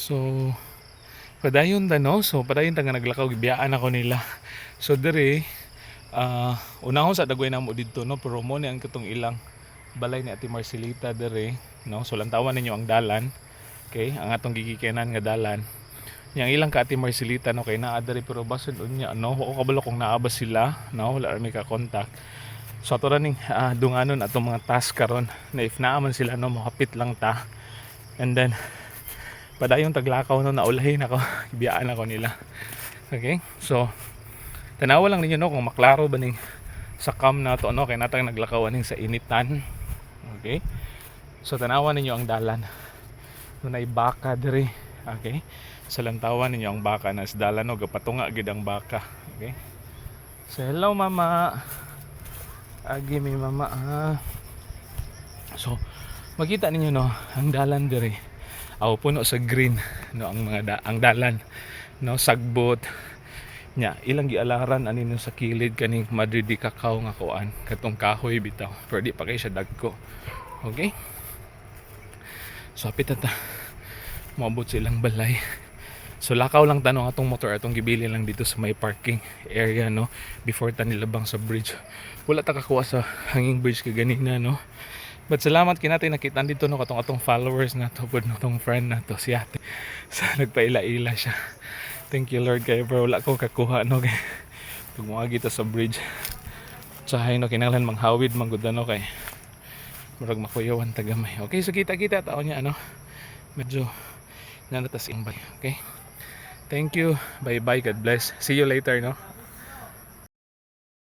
So padayon ta no, so padayon ta nga naglakaw gibiyaan ako nila. So dire unahon sa dagway namo didto no, pero mo ni ang katong ilang balay ni Ate Marcelita dire no. So lantawan ninyo ang dalan, okay, ang atong gigikanan nga dalan. Yang ilang ka Ate Marcelita no, kay naa diri pero basin unya no, ako kabalo kung naa ba sila no, wala ra may ka contact. So ato ra ning dunganon atong mga task karon na if naa man sila no, mohapit lang ta. And then padayong taglakaw no, naulahin ako biyaan ako nila. Okay, so tanawa lang ninyo no kung maklaro ba ning sa cam na to no, kay natang naglakaw aning sa initan. Okay, so tanawa ninyo ang dalan, dunay baka diri. Okay, sa lantawan ninyo ang baka na sa dalan no, gapatunga gid ang baka. Okay, so hello mama, agi mi mama So makita ninyo no ang dalan diri, puno sa green no, ang mga ang dalan no, sagbot nya ilang gialaran ani no sa kilid kaning madridi kakao nga kuan katong kahoy bitaw, pero di pa kay siya dagko. Okay, so apit ta moabot silang balay. So lakaw lang tanong atong motor atong gibili lang dito sa may parking area no, before ta nilabang sa bridge. Wala ta kakuha sa hanging bridge kaganina no. But salamat kinatay nakita dito no katong atong followers na to, pod no tong friend na to si ate. Sa nagpaila-ila siya. Thank you Lord kay bro, wala ko kakuha no kay tumuagi ta sa bridge. Sahay no kinahanglan manghawid manggud no kay murag makuyawan ta gamay. Okay, so kita-kita taon niya ano. Medyo nanatas imbay. Okay. Thank you. Bye bye. God bless. See you later no.